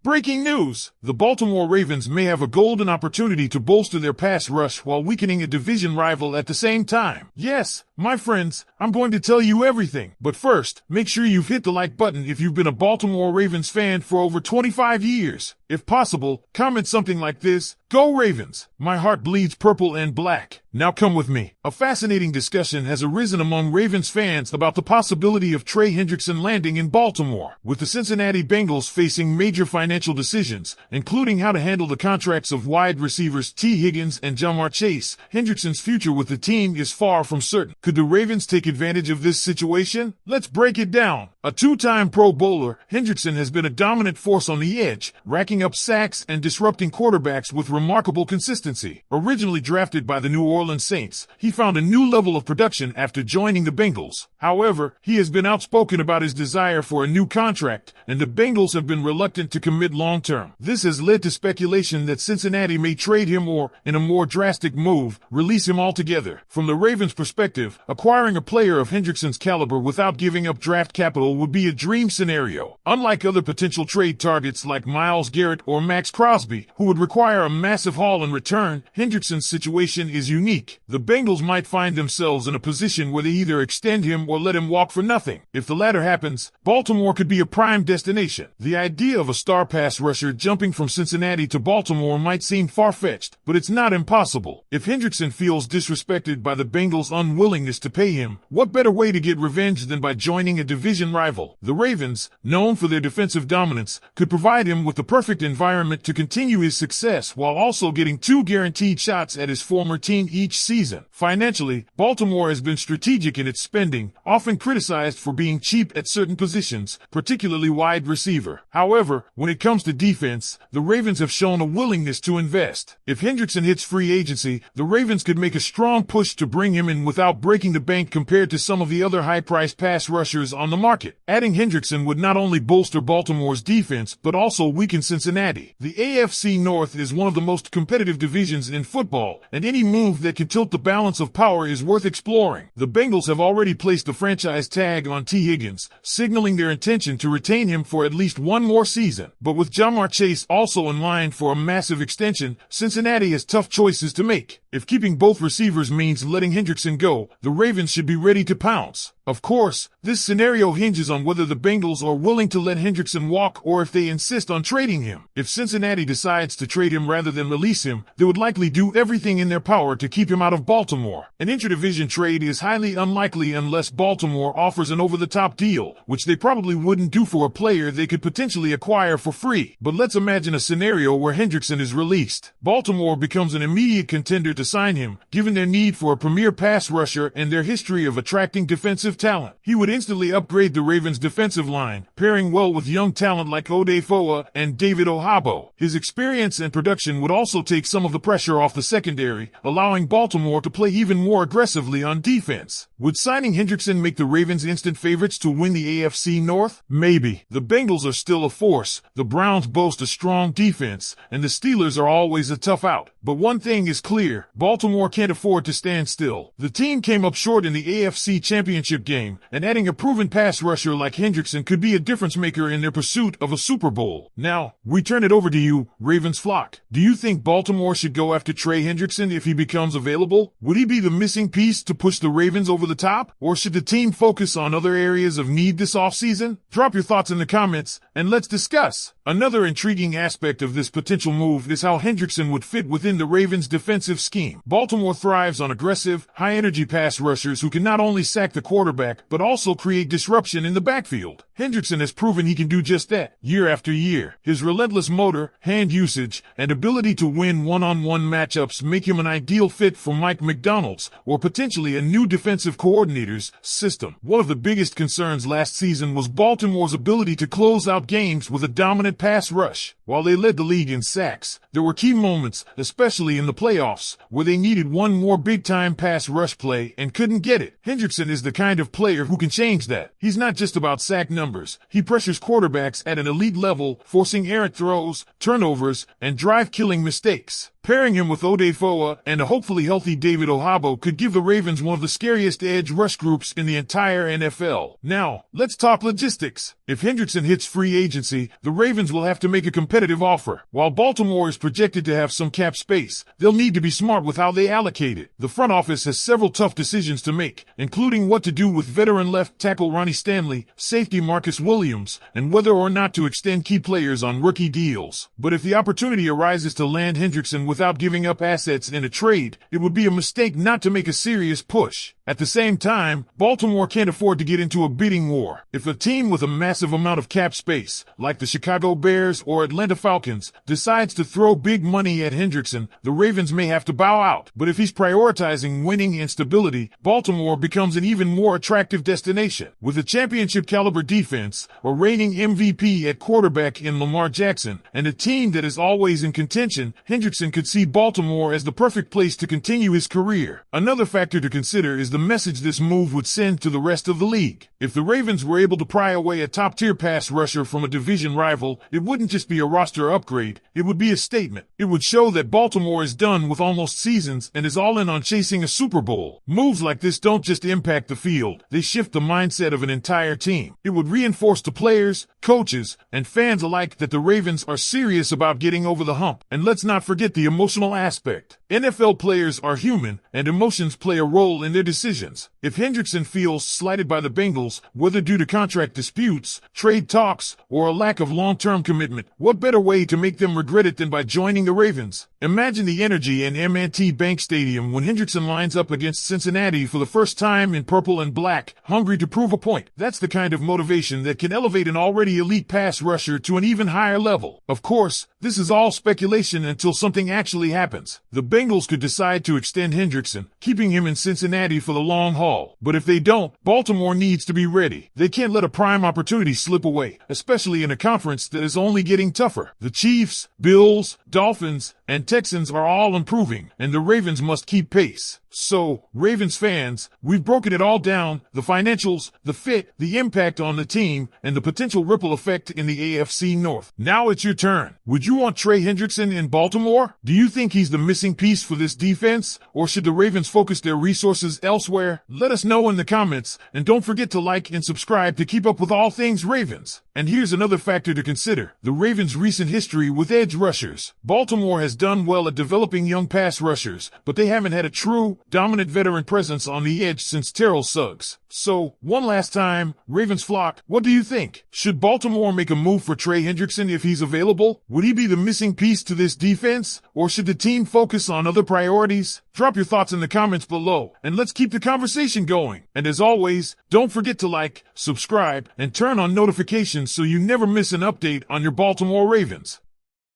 Breaking news! The Baltimore Ravens may have a golden opportunity to bolster their pass rush while weakening a division rival at the same time. Yes, my friends, I'm going to tell you everything. But first, make sure you've hit the like button if you've been a Baltimore Ravens fan for over 25 years. If possible, comment something like this: "Go Ravens! My heart bleeds purple and black." Now come with me. A fascinating discussion has arisen among Ravens fans about the possibility of Trey Hendrickson landing in Baltimore. With the Cincinnati Bengals facing major financial decisions, including how to handle the contracts of wide receivers T. Higgins and Lamar, Hendrickson's future with the team is far from certain. Could the Ravens take advantage of this situation? Let's break it down. A two-time Pro Bowler, Hendrickson has been a dominant force on the edge, racking up sacks and disrupting quarterbacks with remarkable consistency. Originally drafted by the New Orleans Saints, he found a new level of production after joining the Bengals. However, he has been outspoken about his desire for a new contract, and the Bengals have been reluctant to commit long-term. This has led to speculation that Cincinnati may trade him or, in a more drastic move, release him altogether. From the Ravens' perspective, acquiring a player of Hendrickson's caliber without giving up draft capital would be a dream scenario. Unlike other potential trade targets like Myles Garrett or Max Crosby, who would require a massive haul in return, Hendrickson's situation is unique. The Bengals might find themselves in a position where they either extend him or let him walk for nothing. If the latter happens, Baltimore could be a prime destination. The idea of a star pass rusher jumping from Cincinnati to Baltimore might seem far-fetched, but it's not impossible. If Hendrickson feels disrespected by the Bengals' unwillingness to pay him, what better way to get revenge than by joining a division rival? The Ravens, known for their defensive dominance, could provide him with the perfect environment to continue his success while also getting 2 guaranteed shots at his former team each season. Financially, Baltimore has been strategic in its spending, often criticized for being cheap at certain positions, particularly wide receiver. However, when it comes to defense, the Ravens have shown a willingness to invest. If Hendrickson hits free agency, the Ravens could make a strong push to bring him in without breaking the bank compared to some of the other high-priced pass rushers on the market. Adding Hendrickson would not only bolster Baltimore's defense, but also weaken Cincinnati. The AFC North is one of the most competitive divisions in football, and any move that can tilt the balance of power is worth exploring. The Bengals have already placed the franchise tag on T. Higgins, signaling their intention to retain him for at least one more season. But with Lamar also in line for a massive extension, Cincinnati has tough choices to make. If keeping both receivers means letting Hendrickson go, the Ravens should be ready to pounce. Of course, this scenario hinges on whether the Bengals are willing to let Hendrickson walk or if they insist on trading him. If Cincinnati decides to trade him rather than release him, they would likely do everything in their power to keep him out of Baltimore. An interdivision trade is highly unlikely unless Baltimore offers an over-the-top deal, which they probably wouldn't do for a player they could potentially acquire for free. But let's imagine a scenario where Hendrickson is released. Baltimore becomes an immediate contender to sign him, given their need for a premier pass rusher and their history of attracting defensive talent. He would instantly upgrade the Ravens' defensive line, pairing well with young talent like Odafoa and David Ohabo. His experience and production would also take some of the pressure off the secondary, allowing Baltimore to play even more aggressively on defense. Would signing Hendrickson make the Ravens instant favorites to win the AFC North? Maybe. The Bengals are still a force, the Browns boast a strong defense, and the Steelers are always a tough out. But one thing is clear, Baltimore can't afford to stand still. The team came up short in the AFC Championship game, and adding a proven pass rusher like Hendrickson could be a difference maker in their pursuit of a Super Bowl. Now, we turn it over to you, Ravens flock. Do you think Baltimore should go after Trey Hendrickson if he becomes available? Would he be the missing piece to push the Ravens over the top? Or should the team focus on other areas of need this offseason? Drop your thoughts in the comments, and let's discuss. Another intriguing aspect of this potential move is how Hendrickson would fit within the Ravens' defensive scheme. Baltimore thrives on aggressive, high-energy pass rushers who can not only sack the quarterback, but also create disruption in the backfield. Hendrickson has proven he can do just that, year after year. His relentless motor, hand usage, and ability to win one-on-one matchups make him an ideal fit for Mike Macdonald's, or potentially a new defensive coordinator's, system. One of the biggest concerns last season was Baltimore's ability to close out games with a dominant pass rush. While they led the league in sacks, there were key moments, especially in the playoffs, where they needed one more big-time pass rush play and couldn't get it. Hendrickson is the kind of player who can change that. He's not just about sack numbers. He pressures quarterbacks at an elite level, forcing errant throws, turnovers, and drive-killing mistakes. Pairing him with Odefoa and a hopefully healthy David Ohabo could give the Ravens one of the scariest edge rush groups in the entire NFL. Now, let's talk logistics. If Hendrickson hits free agency, the Ravens will have to make a competitive offer. While Baltimore is projected to have some cap space, they'll need to be smart with how they allocate it. The front office has several tough decisions to make, including what to do with veteran left tackle Ronnie Stanley, safety Marcus Williams, and whether or not to extend key players on rookie deals. But if the opportunity arises to land Hendrickson without giving up assets in a trade, it would be a mistake not to make a serious push. At the same time, Baltimore can't afford to get into a bidding war. If a team with a massive amount of cap space, like the Chicago Bears or Atlanta Falcons, decides to throw big money at Hendrickson, the Ravens may have to bow out. But if he's prioritizing winning and stability, Baltimore becomes an even more attractive destination. With a championship-caliber defense, a reigning MVP at quarterback in Lamar Jackson, and a team that is always in contention, Hendrickson could see Baltimore as the perfect place to continue his career. Another factor to consider is the message this move would send to the rest of the league. If the Ravens were able to pry away a top-tier pass rusher from a division rival, it wouldn't just be a roster upgrade, it would be a statement. It would show that Baltimore is done with almost seasons and is all in on chasing a Super Bowl. Moves like this don't just impact the field, they shift the mindset of an entire team. It would reinforce to players, coaches, and fans alike that the Ravens are serious about getting over the hump. And let's not forget the emotional aspect. NFL players are human, and emotions play a role in their decisions. If Hendrickson feels slighted by the Bengals, whether due to contract disputes, trade talks, or a lack of long-term commitment, what better way to make them regret it than by joining the Ravens? Imagine the energy in M&T Bank Stadium when Hendrickson lines up against Cincinnati for the first time in purple and black, hungry to prove a point. That's the kind of motivation that can elevate an already elite pass rusher to an even higher level. Of course, this is all speculation until something actually happens. The Bengals could decide to extend Hendrickson, keeping him in Cincinnati for the long haul. But if they don't, Baltimore needs to be ready. They can't let a prime opportunity slip away, especially in a conference that is only getting tougher. The Chiefs, Bills, Dolphins, and Texans are all improving, and the Ravens must keep pace. So, Ravens fans, we've broken it all down: the financials, the fit, the impact on the team, and the potential ripple effect in the AFC North. Now it's your turn. Would you want Trey Hendrickson in Baltimore? Do you think he's the missing piece for this defense? Or should the Ravens focus their resources elsewhere? Let us know in the comments, and don't forget to like and subscribe to keep up with all things Ravens. And here's another factor to consider: the Ravens' recent history with edge rushers. Baltimore has done well at developing young pass rushers, but they haven't had a true, dominant veteran presence on the edge since Terrell Suggs. So, one last time, Ravens flock, what do you think? Should Baltimore make a move for Trey Hendrickson if he's available? Would he be the missing piece to this defense? Or should the team focus on other priorities? Drop your thoughts in the comments below, and let's keep the conversation going. And as always, don't forget to like, subscribe, and turn on notifications so you never miss an update on your Baltimore Ravens.